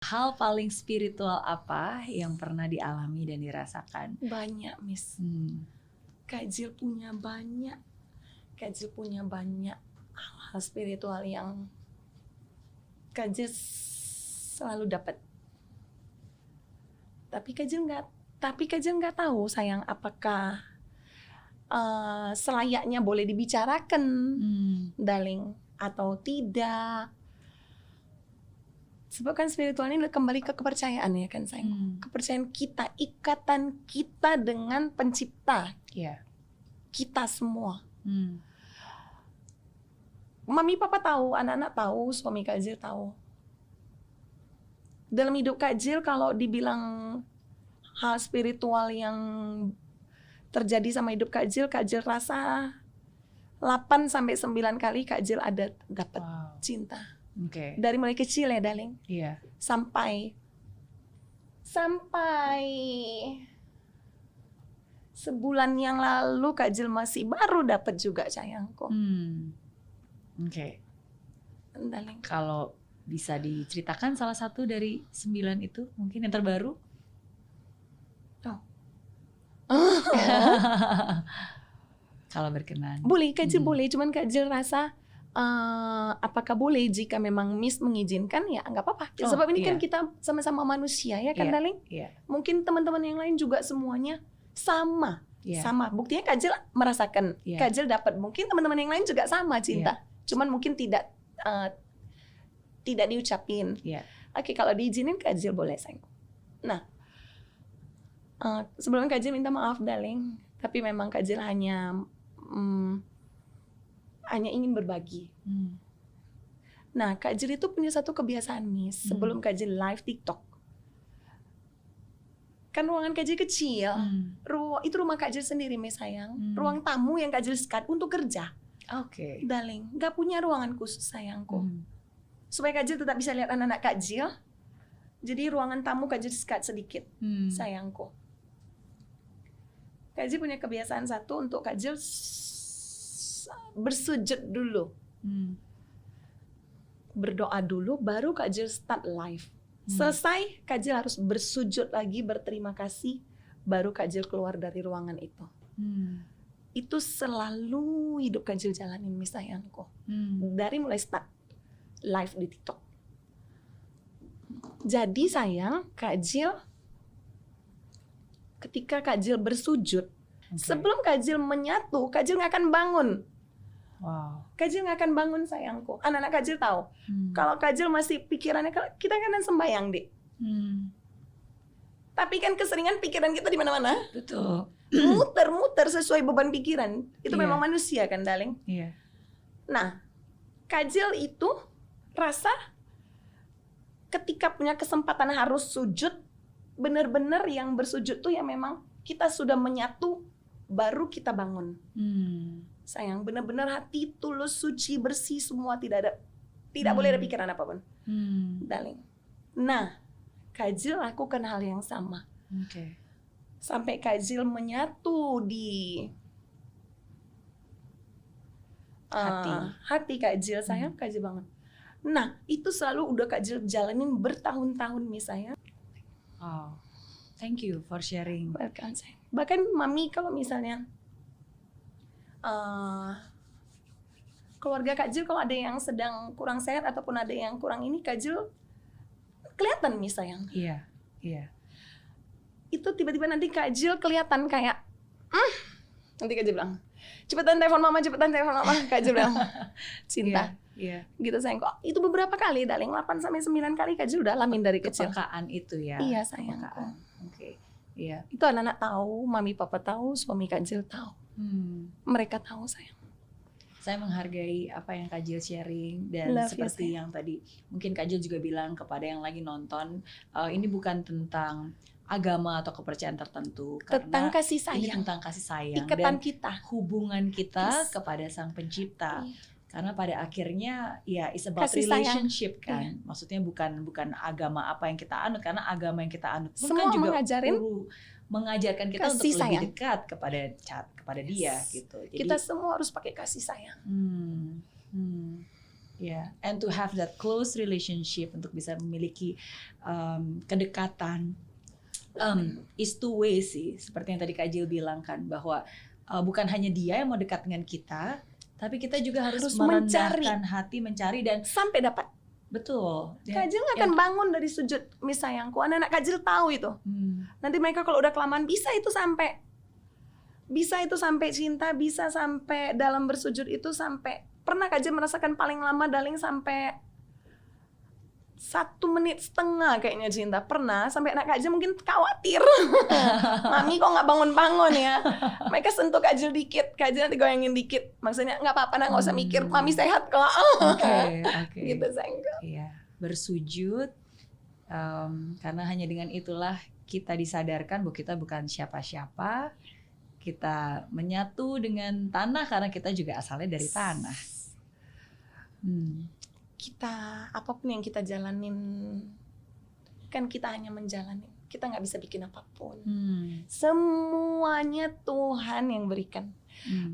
Hal paling spiritual apa yang pernah dialami dan dirasakan? Banyak, Miss. Kak Jill punya banyak hal spiritual yang Kak Jill selalu dapat. Tapi Kak Jill nggak tahu sayang apakah selayaknya boleh dibicarakan, darling, atau tidak. Sebab kan spiritual ini kembali ke kepercayaan ya kan sayang. Kepercayaan kita, ikatan kita dengan pencipta. Kita semua. Mami papa tahu, anak-anak tahu, suami Kak Jill tahu. Dalam hidup Kak Jill kalau dibilang hal spiritual yang terjadi sama hidup Kak Jill rasa 8 sampai 9 kali Kak Jill ada dapat cinta. Dari mulai kecil ya, darling. Sampai sebulan yang lalu Kak Jill masih baru dapat juga sayangku. Darling. Kalau bisa diceritakan salah satu dari 9 itu, mungkin yang terbaru? Kalau berkenan. Boleh, Kak Jill boleh. Cuman Kak Jill rasa apakah boleh jika memang Miss mengizinkan ya nggak apa-apa. Sebab ini kan kita sama-sama manusia ya kan, darling. Mungkin teman-teman yang lain juga semuanya sama. Buktinya Kak Jill merasakan, Kak Jill dapat. Mungkin teman-teman yang lain juga sama cinta. Cuman mungkin tidak diucapin. Oke, kalau diizinin Kak Jill boleh sayang. Nah, sebelumnya Kak Jill minta maaf, darling. Tapi memang Kak Jill hanya ingin berbagi. Nah, Kak Jill itu punya satu kebiasaan, Miss. Sebelum Kak Jill live TikTok, kan ruangan Kak Jill kecil. Itu rumah Kak Jill sendiri, Miss sayang. Ruang tamu yang Kak Jill sekat untuk kerja. Darling, gak punya ruangan khusus sayangku. Supaya Kak Jill tetap bisa lihat anak-anak Kak Jill. Jadi ruangan tamu Kak Jill sekat sedikit, sayangku. Kak Jill punya kebiasaan satu untuk Kak Jill bersujud dulu. Berdoa dulu, baru Kak Jill start live. Selesai, Kak Jill harus bersujud lagi, berterima kasih, baru Kak Jill keluar dari ruangan itu. Itu selalu hidup Kak Jill jalanin, Miss sayangku. Dari mulai start live di TikTok. Jadi sayang, Kak Jill, ketika Kak Jill bersujud, sebelum Kak Jill menyatu, Kak Jill nggak akan bangun. Kak Jill nggak akan bangun sayangku. Anak-anak Kak Jill tahu. Kalau Kak Jill masih pikirannya, kita kan sembayang, Dik. Tapi kan keseringan pikiran kita di mana-mana. Betul. Muter-muter sesuai beban pikiran. Itu memang manusia kan, darling. Nah, Kak Jill itu rasa ketika punya kesempatan harus sujud, benar-benar yang bersujud tuh yang memang kita sudah menyatu, baru kita bangun. Sayang, benar-benar hati tulus, suci, bersih, semua tidak boleh ada pikiran apapun, darling. Nah, Kak Jill lakukan hal yang sama. Sampai Kak Jill menyatu di hati Kak Jill, sayang, Kak Jill banget. Nah, itu selalu udah Kak Jill jalanin bertahun-tahun, Miss sayang. Thank you for sharing. Welcome, sayang. Bahkan Mami kalau misalnya keluarga Kak Jill kalau ada yang sedang kurang sehat ataupun ada yang kurang ini, Kak Jill kelihatan, Miss sayang. Itu tiba-tiba nanti Kak Jill kelihatan kayak nanti Kak Jill bilang, cepetan telepon mama. Kak Jill bilang cinta. Gitu sayang. Kok itu beberapa kali, darling, 8 sampai 9 kali Kak Jill udah alamin dari kecil. Kepekaan itu ya. Iya sayangku. Itu anak-anak tahu, mami papa tahu, suami Kak Jill tahu. Mereka tahu sayang. Saya menghargai apa yang Kak Jill sharing dan Love seperti yang tadi mungkin Kak Jill juga bilang kepada yang lagi nonton, ini bukan tentang agama atau kepercayaan tertentu, tentang karena kasih sayang. ini tentang kasih sayang Ikatan dan kita, hubungan kita kepada Sang Pencipta. Karena pada akhirnya ya it's about kasih relationship sayang. Kan. Maksudnya bukan agama apa yang kita anut, karena agama yang kita anut pun semua kan juga mengajarkan kita kasih untuk sayang. lebih dekat kepada dia gitu. Jadi kita semua harus pakai kasih sayang. Yeah, and to have that close relationship, untuk bisa memiliki kedekatan, is two way sih. Seperti yang tadi Kak Jill bilang kan, bahwa bukan hanya dia yang mau dekat dengan kita, tapi kita juga harus merendahkan hati, mencari dan sampai dapat. Betul. Kak Jill nggak akan bangun dari sujud mi sayangku. Anak-anak Kak Jill tahu itu. Nanti mereka kalau udah kelamaan bisa itu sampai cinta, bisa sampai dalam bersujud itu sampai, pernah Kak Jill merasakan paling lama Darling sampai 1,5 menit kayaknya cinta. Pernah sampai anak Kak Jill mungkin khawatir. Mami kok nggak bangun-bangun ya. Mereka sentuh Kak Jill dikit, Kak Jill nanti goyangin dikit. Maksudnya nggak apa-apa, nggak usah mikir, Mami sehat kok. Oke. Gitu sayang. Iya, bersujud, karena hanya dengan itulah kita disadarkan bahwa kita bukan siapa-siapa. Kita menyatu dengan tanah karena kita juga asalnya dari tanah. Kita, apapun yang kita jalanin, kan kita hanya menjalani. Kita nggak bisa bikin apapun. Semuanya Tuhan yang berikan.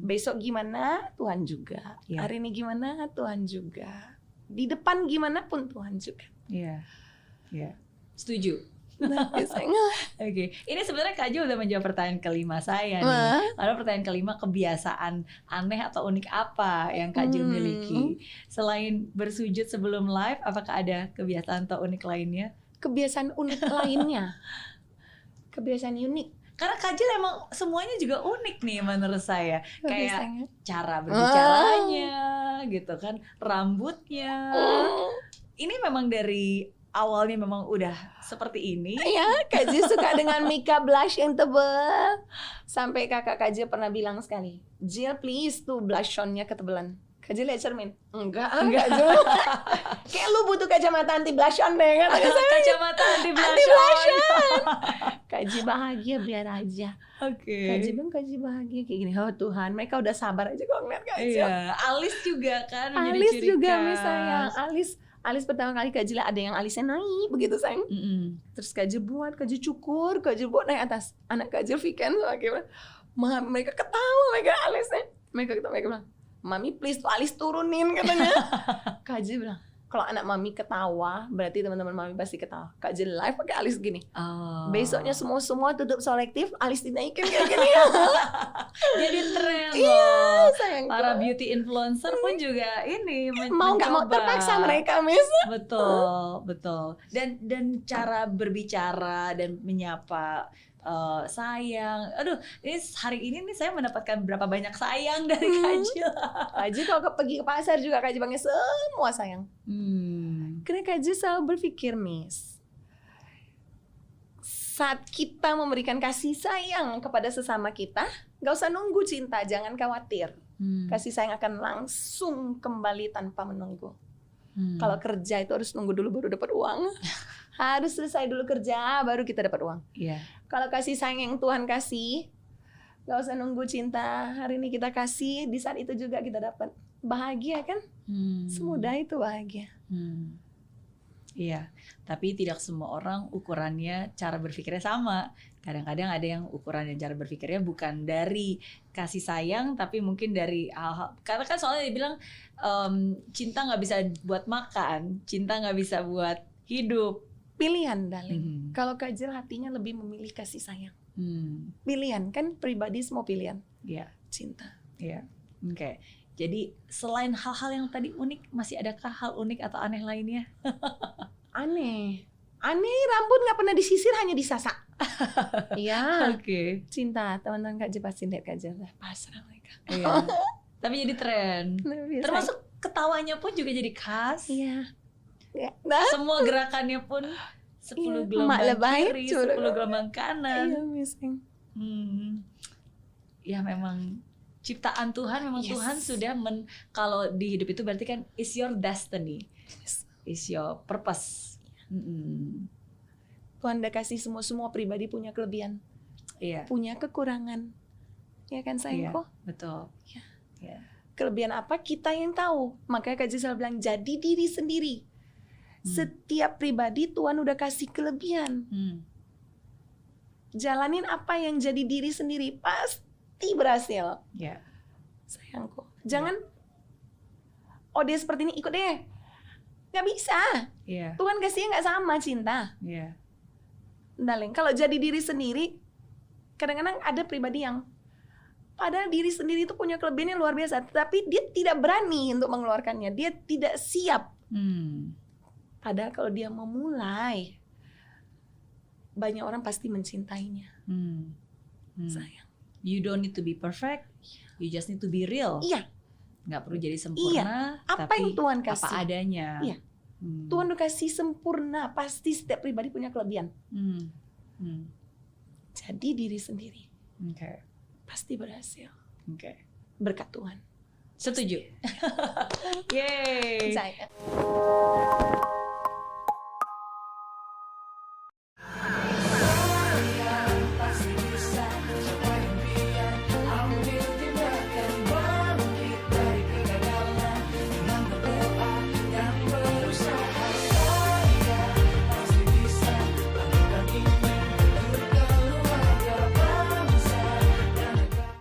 Besok gimana, Tuhan juga. Hari ini gimana, Tuhan juga. Di depan gimana pun Tuhan juga. Iya. Setuju. Oke. Ini sebenarnya Kak Jo udah menjawab pertanyaan kelima saya nih. Karena pertanyaan kelima, kebiasaan aneh atau unik apa yang Kak Jo miliki? Selain bersujud sebelum live, apakah ada kebiasaan atau unik lainnya? Kebiasaan unik lainnya? Kebiasaan unik? Karena Kak Jill emang semuanya juga unik nih menurut saya. Kayak cara berbicaranya gitu kan, rambutnya. Ini memang dari awalnya memang udah seperti ini. Ya, Kak Jill suka dengan makeup blush yang tebal. Sampai kakak Kak Jill pernah bilang sekali, Jill please tuh blush on-nya ketebalan. Kak Jill lihat cermin. Enggak Jill. Kayak lu butuh kacamata anti blush on deh kan. Kacamata anti blush on. Kak Jill bahagia biar aja. Oke. Kak Jill bilang Kak Jill bahagia kayak gini. Oh Tuhan, mereka udah sabar aja kok ngeliat Kak Jill. Iya, alis juga kan menjadi alis ciri juga khas. misalnya. Alis pertama kali Kak Jill ada yang alisnya naik begitu sayang. Terus Kak Jill buat, Kak Jill cukur, Kak Jill buat naik atas. Anak Kak Jill Viken mereka ketawa mereka alisnya. Mereka bilang, Mami please tuh alis turunin katanya. Kak Jill bilang, kalau anak Mami ketawa berarti teman-teman Mami pasti ketawa. Kak Jill live pakai alis gini. Besoknya semua tutup selektif, alis dinaikin kayak gini. Jadi tren loh. Iya, sayang. Para beauty influencer pun juga ini mau nggak mau terpaksa mereka mis. Betul. Dan cara berbicara dan menyapa, sayang. Aduh, ini hari ini nih saya mendapatkan berapa banyak sayang dari Kak Jill. Kak Jill kalau pergi ke pasar juga Kak Jill panggil semua sayang. Karena Kak Jill selalu berpikir Miss, saat kita memberikan kasih sayang kepada sesama kita, gak usah nunggu cinta, jangan khawatir. Kasih sayang akan langsung kembali tanpa menunggu. Kalau kerja itu harus nunggu dulu baru dapat uang. Harus selesai dulu kerja baru kita dapat uang. Kalau kasih sayang yang Tuhan kasih, gak usah nunggu cinta. Hari ini kita kasih, di saat itu juga kita dapat. Bahagia kan? Semudah itu bahagia. Iya, tapi tidak semua orang ukurannya cara berpikirnya sama. Kadang-kadang ada yang ukuran dan cara berpikirnya bukan dari kasih sayang, tapi mungkin dari hal-hal. Karena kan soalnya dia bilang cinta nggak bisa buat makan, cinta nggak bisa buat hidup. Pilihan, darling. Kalau Kak Jill hatinya lebih memilih kasih sayang. Pilihan, kan pribadi semua pilihan. Iya. Cinta. Iya. Oke. Jadi selain hal-hal yang tadi unik, masih adakah hal unik atau aneh lainnya? Aneh rambut nggak pernah disisir, hanya disasak. Iya. Oke. Cinta, teman-teman Kak Jill pasti lihat Kak Jill, pasrah mereka. Iya. Tapi jadi tren. Termasuk ketawanya pun juga jadi khas. Iya. Nah. Semua gerakannya pun 10 gelombang kiri, 10 gelombang kanan. Iya, missing. Ya memang ciptaan Tuhan, memang Tuhan sudah kalau di hidup itu berarti kan is your destiny, is your purpose. Tuhan udah kasih semua pribadi punya kelebihan, punya kekurangan, ya kan sayangku? Betul. Kelebihan apa kita yang tahu. Makanya Kak Jill selalu bilang jadi diri sendiri. Setiap pribadi Tuhan udah kasih kelebihan. Jalanin apa yang jadi diri sendiri, pasti berhasil. Sayangku, jangan oh dia seperti ini ikut deh. Nggak bisa. Tuhan kasihnya nggak sama cinta. Darling, kalau jadi diri sendiri, kadang-kadang ada pribadi yang padahal diri sendiri itu punya kelebihan yang luar biasa, tapi dia tidak berani untuk mengeluarkannya. Dia tidak siap. Padahal kalau dia memulai, banyak orang pasti mencintainya. Sayang. You don't need to be perfect. You just need to be real. Iya. Nggak perlu jadi sempurna. Apa tapi yang Tuhan kasih? Apa adanya. Iya. Tuhan udah kasih sempurna. Pasti setiap pribadi punya kelebihan. Jadi diri sendiri. Pasti berhasil. Berkat Tuhan. Setuju. Yeay.